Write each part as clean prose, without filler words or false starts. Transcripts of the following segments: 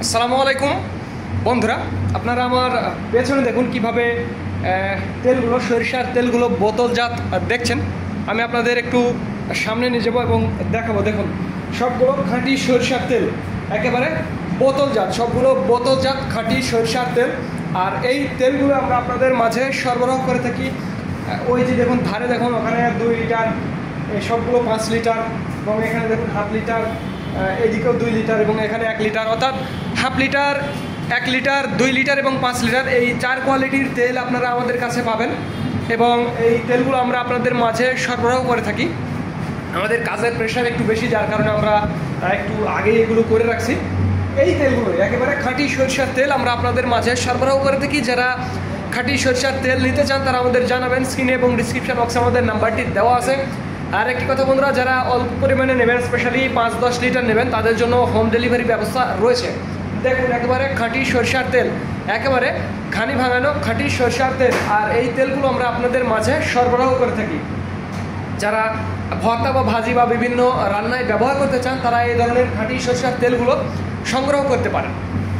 আসসালামু আলাইকুম বন্ধুরা, আপনারা আমার পেছনে দেখুন কিভাবে তেলগুলো, সরিষার তেলগুলো বোতলজাত দেখছেন। আমি আপনাদের একটু সামনে নিয়ে যাবো এবং দেখাবো। দেখুন, সবগুলো খাঁটি সরিষার তেল, একেবারে বোতলজাত, সবগুলো বোতলজাত খাঁটি সরিষার তেল। আর এই তেলগুলো আমরা আপনাদের মাঝে সরবরাহ করে থাকি। ওই যে দেখুন ধারে দেখুন, ওখানে 2 লিটার, সবগুলো 5 লিটার, এবং এখানে দেখুন হাফ লিটার, এদিকেও 2 লিটার এবং এখানে 1 লিটার, অর্থাৎ হাফ লিটার, 1 লিটার, 2 লিটার এবং 5 লিটার, এই 4 কোয়ালিটির তেল আপনারা আমাদের কাছে পাবেন। এবং এই তেলগুলো আমরা আপনাদের মাঝে সরবরাহ করে থাকি। আমাদের কাজের প্রেশার একটু বেশি, যার কারণে আমরা একটু আগে এগুলো করে রাখছি। এই তেলগুলো একেবারে খাঁটি সরিষার তেল আমরা আপনাদের মাঝে সরবরাহ করে থাকি। যারা খাঁটি সরিষার তেল নিতে চান তারা আমাদের জানাবেন। স্ক্রিনে এবং ডিসক্রিপশন বক্সে আমাদের নাম্বারটি দেওয়া আছে। আর একটি কথা বন্ধুরা, যারা অল্প পরিমাণে নেবেন, স্পেশালি 5-10 লিটার নেবেন, তাদের জন্য হোম ডেলিভারি ব্যবস্থা রয়েছে। দেখুন, একেবারে খাঁটি সরিষার তেল, একেবারে ঘানি ভাঙানো খাঁটি সরিষার তেল। আর এই তেলগুলো আমরা আপনাদের মাঝে সরবরাহ করে থাকি। যারা ভর্তা বা ভাজি বা বিভিন্ন রান্নায় ব্যবহার করতে চান, তারা এই ধরনের খাঁটি সরিষার তেলগুলো সংগ্রহ করতে পারেন।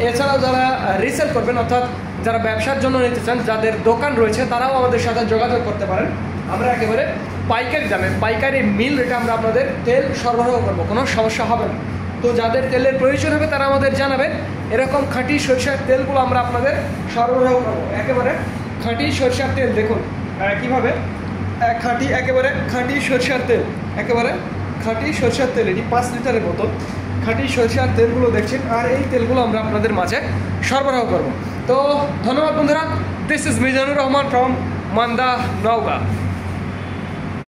এছাড়াও যারা রিসেল করবেন, অর্থাৎ যারা ব্যবসার জন্য নিতে চান, যাদের দোকান রয়েছে, তারাও আমাদের সাথে যোগাযোগ করতে পারেন। আমরা একেবারে পাইকারি দামে, পাইকারি মিল রেটে আমরা আপনাদের তেল সরবরাহ করবো, কোনো সমস্যা হবে না। তো যাদের তেলের প্রয়োজন হবে তারা আমাদের জানাবেন। এরকম খাঁটি সরিষার তেলগুলো আমরা আপনাদের সরবরাহ করবো। একেবারে খাঁটি সরিষার তেল দেখুন কীভাবে খাঁটি, একেবারে খাঁটি সরিষার তেল, একেবারে খাঁটি সরিষার তেল। এটি 5 লিটারের বোতল খাঁটি সরিষার তেলগুলো দেখছেন। আর এই তেলগুলো আমরা আপনাদের মাঝে সরবরাহ করব। তো ধন্যবাদ বন্ধুরা। This is Mizanur Rahman from Manda, Naogaon.